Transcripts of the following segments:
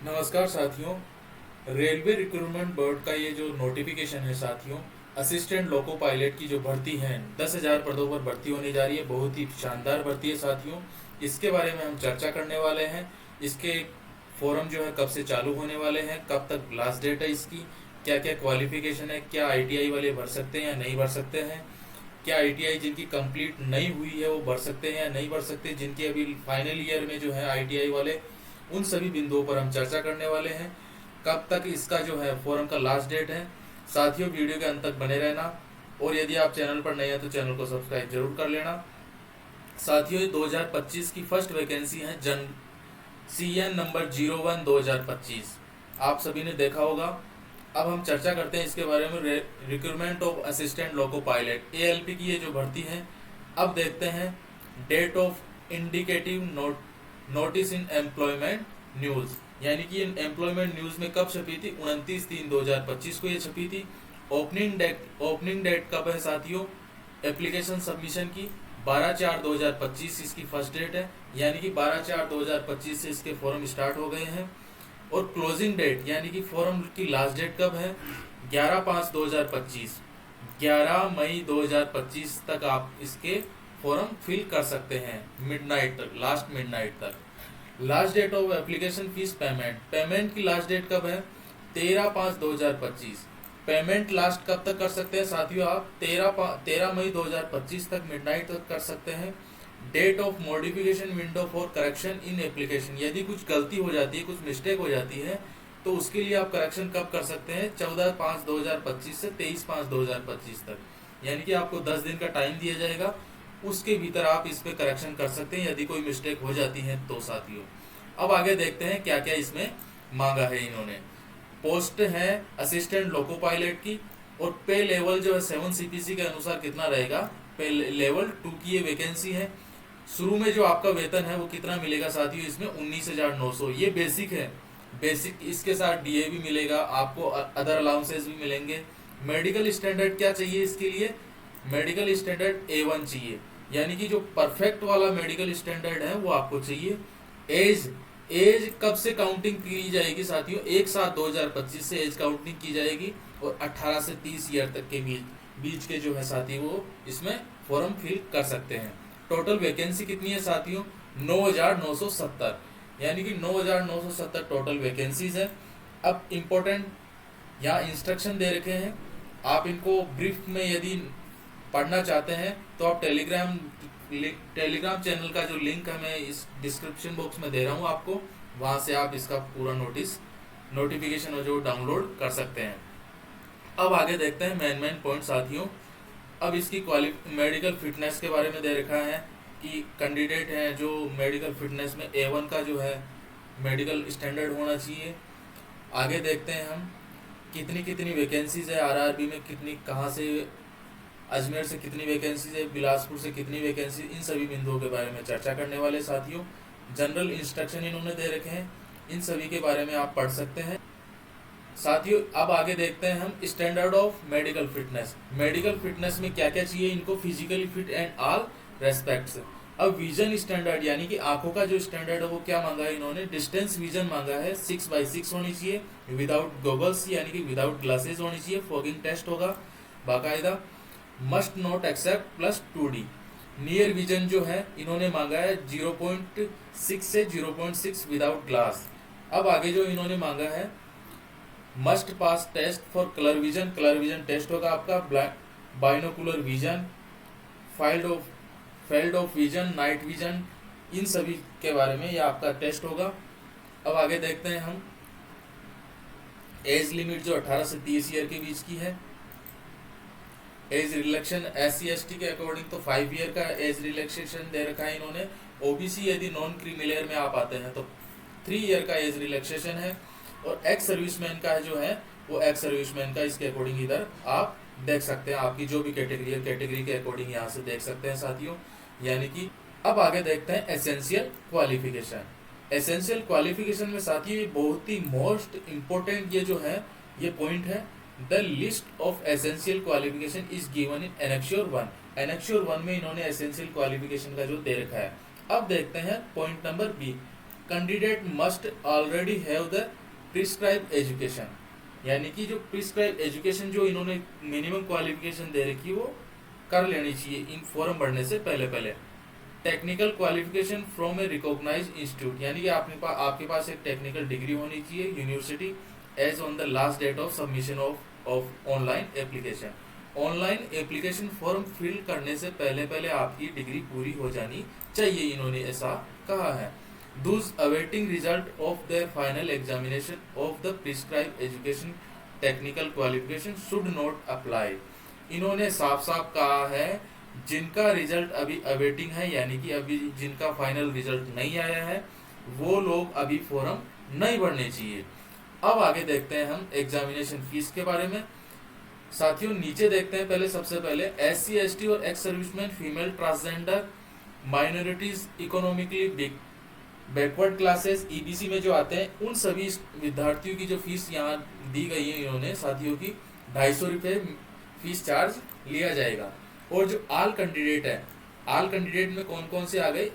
नमस्कार साथियों। Railway recruitment board का ये जो नोटिफिकेशन है साथियों, असिस्टेंट लोको पायलट की जो भर्ती है 10,000 पदों पर भर्ती होने जा रही है। बहुत ही शानदार भर्ती है साथियों। इसके बारे में हम चर्चा करने वाले हैं। इसके फॉर्म जो है कब से चालू होने वाले हैं, कब तक लास्ट डेट है इसकी, क्या क्या क्वालिफिकेशन है, क्या आईटीआई वाले भर सकते हैं या नहीं भर सकते हैं, क्या आईटीआई जिनकी कंप्लीट नहीं हुई है वो भर सकते हैं या नहीं भर सकते, जिनके अभी फाइनल ईयर में जो है आईटीआई वाले, उन सभी बिंदुओं पर हम चर्चा करने वाले हैं। कब तक इसका जो है फॉरम का लास्ट डेट है। साथियों, वीडियो के अंत तक बने रहना, और यदि आप चैनल पर नए हैं तो चैनल को सब्सक्राइब जरूर कर लेना। साथियों, ये 2025 की फर्स्ट वैकेंसी है, जन CN नंबर 01 2025। आप सभी ने देखा होगा। अब हम चर्चा करते हैं इसके बारे में। Recruitment of assistant loco pilot ALP की ये जो भर्ती है। अब देखते हैं date of indicative notice in employment news, यानी कि एम्प्लॉयमेंट न्यूज में कब छपी थी, 29/3/2025 को ये छपी थी। ओपनिंग डेट कब है साथियों, एप्लीकेशन सबमिशन की 12/4/2025 इसकी फर्स्ट डेट है, यानी कि 12/4/2025 से इसके फॉर्म स्टार्ट हो गए हैं। और क्लोजिंग डेट यानी कि फॉर्म की लास्ट डेट कब है, 11/5/2025, 11 मई 2025 तक आप इसके फॉर्म फिल कर सकते हैं, मिडनाइट तक, लास्ट मिडनाइट तक। Last date of application fees payment की लास्ट डेट कब है, 13/5/2025। पेमेंट लास्ट कब तक कर सकते हैं साथियों, आप 13 मई 2025 तक मिडनाइट तक कर सकते हैं। Date of modification window for correction in application, यदि कुछ गलती हो जाती है, कुछ मिस्टेक हो जाती है, तो उसके लिए आप करेक्शन कब कर सकते हैं, 14/5/2025 से 23/5/2025 तक, यानी कि आपको 10 दिन का टाइम दिया जाएगा। उसके भीतर आप इस पे करेक्शन कर सकते हैं यदि कोई मिस्टेक हो जाती है तो साथियों। अब आगे देखते हैं क्या क्या इसमें मांगा है इन्होंने। पोस्ट है असिस्टेंट लोको पायलट की, और पे लेवल जो है 7 CPC के अनुसार कितना रहेगा, पे लेवल 2 की ये वैकेंसी है। शुरू में जो आपका वेतन है वो कितना मिलेगा साथियों, इसमें 19,900, ये बेसिक है। बेसिक, इसके साथ DA भी मिलेगा आपको, अदर अलाउंसेस भी मिलेंगे। मेडिकल स्टैंडर्ड क्या चाहिए इसके लिए, मेडिकल स्टैंडर्ड A1 चाहिए, यानी कि जो परफेक्ट वाला मेडिकल स्टैंडर्ड है वो आपको चाहिए। एज एज कब से काउंटिंग की जाएगी साथियों, 1/7/2025 से एज काउंटिंग की जाएगी, और 18 से 30 ईयर तक के बीच के जो है साथी वो इसमें फॉर्म फिल कर सकते हैं। टोटल वैकेंसी कितनी है साथियों, 9,970, यानी कि 9,970 टोटल वैकेंसीज है। अब इम्पोर्टेंट यहाँ इंस्ट्रक्शन दे रखे हैं, आप इनको ब्रीफ में यदि पढ़ना चाहते हैं तो आप टेलीग्राम चैनल का जो लिंक है मैं इस डिस्क्रिप्शन बॉक्स में दे रहा हूँ आपको, वहां से आप इसका पूरा नोटिफिकेशन जो डाउनलोड कर सकते हैं। अब आगे देखते हैं मेन पॉइंट साथियों। अब इसकी मेडिकल फिटनेस के बारे में दे रखा है कि कैंडिडेट हैं जो मेडिकल फिटनेस में A1 का जो है मेडिकल स्टैंडर्ड होना चाहिए। आगे देखते हैं हम कितनी कितनी वैकेंसीज है, RRB में कितनी, कहाँ से, अजमेर से कितनी वैकेंसीज है, बिलासपुर से कितनी वैकेंसी, इन सभी बिंदुओं के बारे में चर्चा करने वाले साथियों। जनरल इंस्ट्रक्शन इन्होंने दे रखे हैं, इन सभी के बारे में आप पढ़ सकते हैं साथियों। अब आगे देखते हैं हम standard of medical fitness. Medical fitness में क्या क्या चाहिए इनको, physically fit and all respects. अब विजन स्टैंडर्ड यानी कि आंखों का जो स्टैंडर्ड है वो क्या मांगा है इन्होंने, डिस्टेंस विजन मांगा है, 6/6 होनी चाहिए, विदाउट गॉगल्स यानी कि विदाउट ग्लासेस होनी चाहिए, फॉगिंग टेस्ट होगा बाकायदा। Must not accept +2D। Near vision जो है इन्होंने मांगा है 0.6 से 0.6 विदाउट ग्लास। अब आगे जो इन्होंने मांगा है must pass test for colour vision, colour vision test होगा आपका, binocular vision, field of vision, night vision, इन सभी के बारे में ये आपका टेस्ट होगा। अब आगे देखते हैं हम एज लिमिट जो 18 से 30 ईयर के बीच की है। एज रिलैक्सेशन SC/ST के अकॉर्डिंग तो 5 ईयर का एज रिलैक्सेशन दे रखा है इन्होंने। OBC यदि नॉन क्रीमिलेयर में आप आते हैं तो 3 ईयर का एज रिलैक्सेशन है। और एक्स सर्विसमैन का जो है वो एक्स सर्विसमैन का इसके अकॉर्डिंग इधर आप देख सकते हैं, आपकी जो भी कैटेगरी है कैटेगरी के अकॉर्डिंग यहाँ से देख सकते हैं साथियों। यानी कि अब आगे देखते हैं एसेंशियल क्वालिफिकेशन। एसेंशियल क्वालिफिकेशन में साथियों ये बहुत ही मोस्ट इम्पोर्टेंट ये जो है ये पॉइंट है, the list of essential qualification is given in annexure 1। Annexure 1 में इन्होंने एसेंशियल क्वालिफिकेशन का जो दे रखा है। अब देखते हैं point number B, candidate must already have the prescribe education, यानी कि जो प्रिस्क्राइब एजुकेशन जो इन्होंने मिनिमम क्वालिफिकेशन दे रखी है वो कर लेनी चाहिए इन फॉर्म भरने से पहले पहले। Technical qualification from a recognize institute, यानी कि आपके पास एक टेक्निकल डिग्री होनी चाहिए university as on the last date of submission of online application. Online application form fill करने से पहले पहले आपकी डिग्री पूरी हो जानी चाहिए, इन्होंने ऐसा कहा है। Those awaiting result of their final examination of the prescribed education technical qualification should not apply। इन्होंने साफ साफ कहा है जिनका रिजल्ट अभी अवेटिंग है, यानी कि अभी जिनका फाइनल रिजल्ट नहीं आया है, वो लोग अभी फॉर्म नहीं भरने चाहिए। अब आगे देखते हैं हम एग्जामिनेशन फीस के बारे में। साथियों नीचे देखते हैं पहले, सबसे पहले SC ST और ex serviceman, female, transgender, minorities, economically backward classes, EBC में जो आते हैं, उन सभी विद्यार्थियों की जो फीस यहाँ दी गई है इन्होंने साथियों की 250 रुपये फीस चार्ज लिया जाएगा। और जो आल कैंडिडेट है, आल कैंडिडेट में कौन कौन से आ गए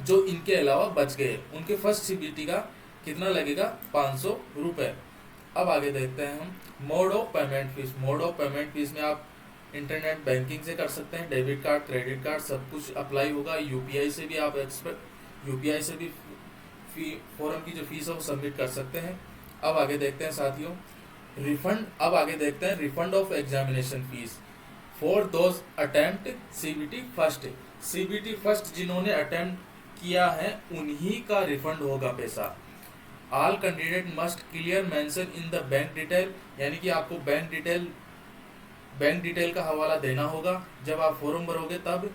जो इनके अलावा बच गए, उनके फर्स्ट CBT का कितना लगेगा, 500 रुपये। अब आगे देखते हैं हम mode of payment fees. Mode of payment fees में आप इंटरनेट बैंकिंग से कर सकते हैं, डेबिट कार्ड, क्रेडिट कार्ड सब कुछ अप्लाई होगा। UPI से भी आप UPI से भी फॉर्म की जो फीस है वो सबमिट कर सकते हैं। अब आगे देखते हैं साथियों रिफंड। अब आगे देखते हैं refund of examination fees for those attempt CBT first. CBT first जिन्होंने अटेम्प्ट किया है उन्हीं का रिफंड होगा पैसा। All candidate must clear mention in the bank detail, यानी कि आपको बैंक डिटेल का हवाला देना होगा जब आप फॉर्म भरोगे। तब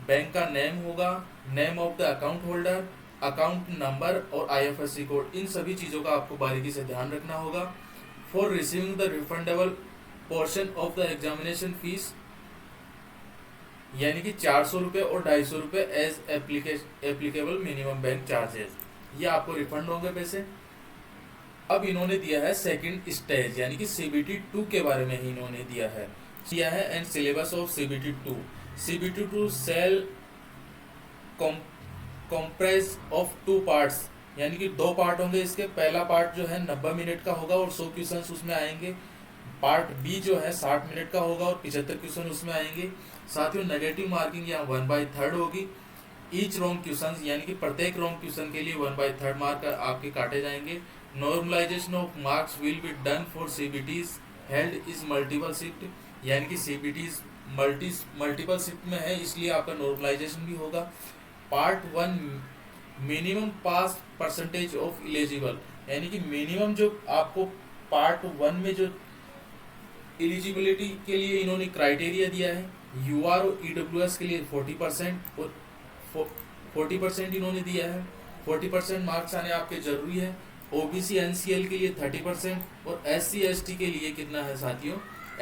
बैंक का नेम होगा, name of the account holder, account number और IFSC कोड, इन सभी चीज़ों का आपको बारीकी से ध्यान रखना होगा। For receiving the refundable portion of the examination fees, यानी कि 400 रुपये और 250 रुपये as applicable minimum bank charges, ये आपको रिफंड होंगे पैसे। अब इन्होंने दिया है सेकंड स्टेज, यानी कि CBT 2 के बारे में ही इन्होंने दिया है and syllabus of CBT 2। CBT 2 shall comprise of 2 parts, यानी कि 2 पार्ट होंगे इसके। पहला पार्ट जो है 90 मिनट का होगा और 100 क्वेश्चन उसमें आएंगे। पार्ट B जो है 60 मिनट का होगा और 75 क्वेश्चन उसमें आएंगे। साथियों नेगेटिव मार्किंग यहाँ 1/3 होगी। ईच रॉन्ग क्वेश्चन, यानी कि प्रत्येक रॉन्ग क्वेश्चन के लिए 1/3 मार्क आपके काटे जाएंगे। Normalization of marks will be done for CBTs held is multiple shift, यानी कि CBTs मल्टीपल शिफ्ट में है इसलिए आपका नॉर्मलाइजेशन भी होगा। Part 1 minimum pass percentage of eligible, यानी कि मिनिमम जो आपको पार्ट 1 में जो एलिजिबिलिटी के लिए इन्होंने क्राइटेरिया दिया है, UR और EWS के लिए 40% और 40% इन्होंने दिया है। 40% मार्क्स आने आपके जरूरी है। OBC NCL के लिए 30% और SC ST के लिए कितना है साथियों,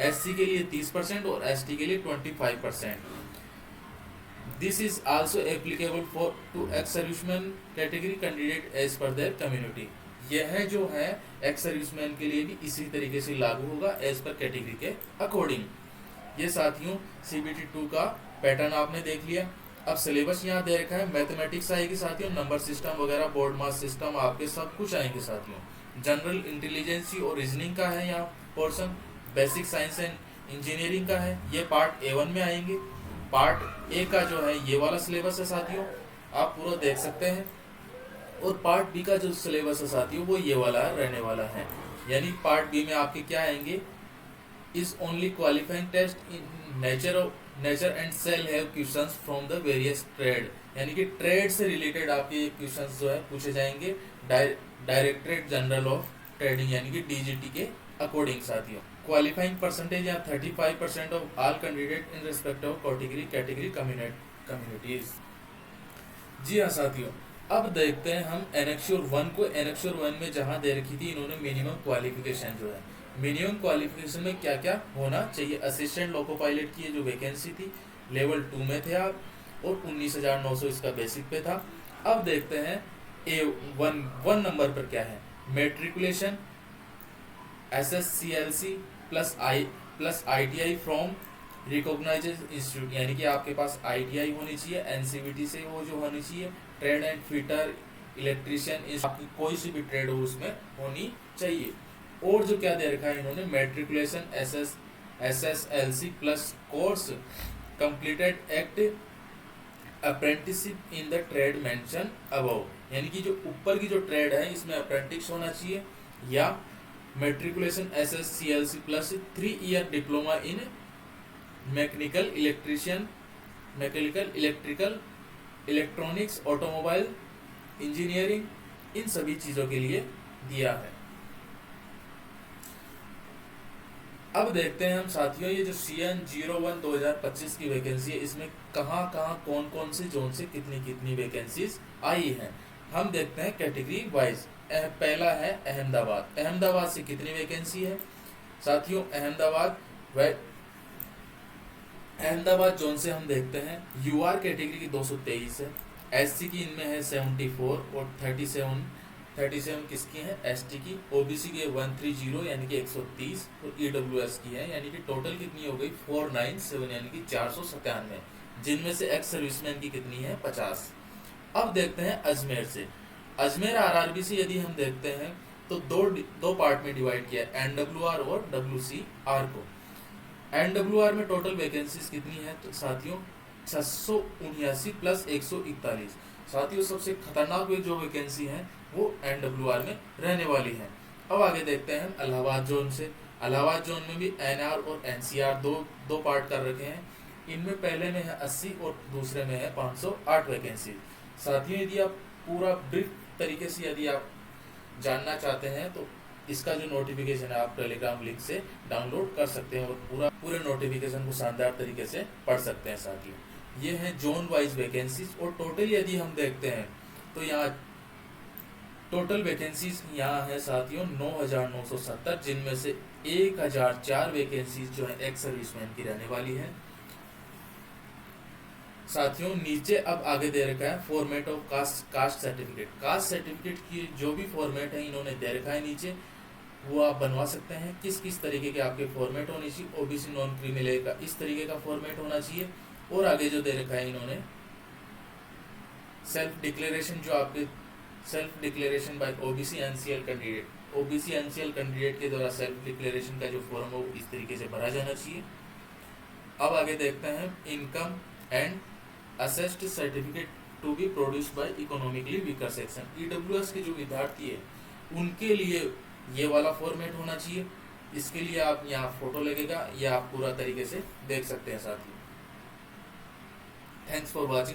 SC के लिए 30% और ST के लिए 25%। This is also applicable for to ex serviceman category candidate as per their community. यह जो है एक्स सर्विसमैन के लिए भी इसी तरीके से लागू होगा एज पर कैटेगरी के अकॉर्डिंग। ये साथियों CBT 2 का पैटर्न आपने देख लिया। अब सिलेबस यहाँ दे रखा है, मैथमेटिक्स आएगी साथियों, नंबर सिस्टम वगैरह, बोर्ड मास सिस्टम आपके सब कुछ आएंगे साथियों। जनरल इंटेलिजेंसी और रीजनिंग का है यहाँ portion, basic science and engineering का है, ये पार्ट A1 में आएंगे। पार्ट A का जो है ये वाला सिलेबस है साथियों, आप पूरा देख सकते हैं। और पार्ट B का जो सिलेबस है साथियों वो ये वाला रहने वाला है। यानी पार्ट B में आपके क्या आएंगे, is only qualifying test in nature and shall have questions from the various trade, यानी कि ट्रेड से रिलेटेड आपके क्वेश्चंस जो है पूछे जाएंगे डायरेक्टरेट जनरल ऑफ ट्रेडिंग यानी कि DGT के अकॉर्डिंग साथियों। क्वालिफाइंग परसेंटेज या 35% of all candidate in respect of category communities. जी हाँ साथियों, अब देखते हैं हम एनेक्स्योर 1 को। एनेक्स्योर 1 में जहाँ दे रखी थी इन्होंने मिनिमम क्वालिफिकेशन जो है, मिनिमम क्वालिफिकेशन में क्या क्या होना चाहिए। असिस्टेंट लोको पायलट की जो वैकेंसी थी लेवल 2 में थे आप, और 19,900 इसका बेसिक पे था। अब देखते हैं A1 नंबर पर क्या है, matriculation SSCLC plus ITI from recognized institute, यानी कि आपके पास ITI होनी चाहिए, NCVT से वो जो होनी चाहिए, ट्रेड एंड फिटर इलेक्ट्रीशियन, इस आपकी कोई सी भी ट्रेड हो उसमें होनी चाहिए। और जो क्या दे रखा है इन्होंने, matriculation SSLC plus course completed act apprenticeship in the trade mention above, यानी कि जो ऊपर की जो ट्रेड है इसमें अप्रेंटिस होना चाहिए, या matriculation SSCLC plus 3 year diploma in mechanical electrical electronics automobile engineering, इन सभी चीज़ों के लिए दिया है। अब देखते हैं हम साथियों, ये जो CN01 2025 की वैकेंसी है इसमें कहाँ कौन कौन से जोन से कितनी कितनी वैकेंसीज आई हैं। हम देखते हैं कैटेगरी वाइज। पहला है अहमदाबाद। अहमदाबाद से कितनी वैकेंसी है साथियों? अहमदाबाद जोन से हम देखते हैं UR कैटेगरी की 223 है, SC की इनमें है 74 और 37 किसकी है? ST की। OBC की 130 यानी कि 130 और EWS की है, यानी कि टोटल कितनी हो गई? 497 यानी कि 497, जिनमें से एक्स सर्विसमैन की कितनी है? 50। अब देखते हैं अजमेर से। अजमेर RRB से यदि हम देखते हैं तो दो पार्ट में डिवाइड किया है, NWR और WCR को। NWR में टोटल वैकेंसीज कितनी है तो साथियों 679 प्लस 141। साथियों सबसे खतरनाक जो वैकेंसी है वो NWR में रहने वाली है। अब आगे देखते हैं इलाहाबाद जोन से। इलाहाबाद जोन में भी NR और NCR दो पार्ट कर रखे हैं। इनमें पहले में है 80 और दूसरे में है 508 वैकेंसी। साथियों यदि आप पूरा ब्रीफ तरीके से यदि आप जानना चाहते हैं तो इसका जो नोटिफिकेशन है आप टेलीग्राम लिंक से डाउनलोड कर सकते हैं और पूरे नोटिफिकेशन को शानदार तरीके से पढ़ सकते हैं। साथियों ये है जोन वाइज वैकेंसीज। और टोटल यदि हम देखते हैं तो यहाँ टोटल वैकेंसीज यहाँ है साथियों 9,970, जिनमें से 1,004 वैकेंसीज जो है एक्स सर्विसमैन की रहने वाली है। साथियों नीचे अब आगे दे रखा है format of caste certificate. Caste certificate की जो भी फॉर्मेट है इन्होंने दे रखा है नीचे, वो आप बनवा सकते हैं। किस तरीके के आपके फॉर्मेट होने चाहिए? OBC नॉन क्रीमी का इस तरीके का फॉर्मेट होना चाहिए। और आगे जो दे रखा है इन्होंने सेल्फ डिक्लेरेशन, जो आपके self declaration bye OBC NCL candidate, OBC NCL candidate के द्वारा सेल्फ डिक्लेरेशन का जो फॉर्म है वो इस तरीके से भरा जाना चाहिए। अब आगे देखते हैं income and assessed certificate to be produced by economically weaker section. EWS के जो विद्यार्थी है उनके लिए ये वाला फॉर्मेट होना चाहिए। इसके लिए आप यहाँ फोटो लगेगा या आप पूरा तरीके से देख सकते हैं साथियों। Thanks for watching.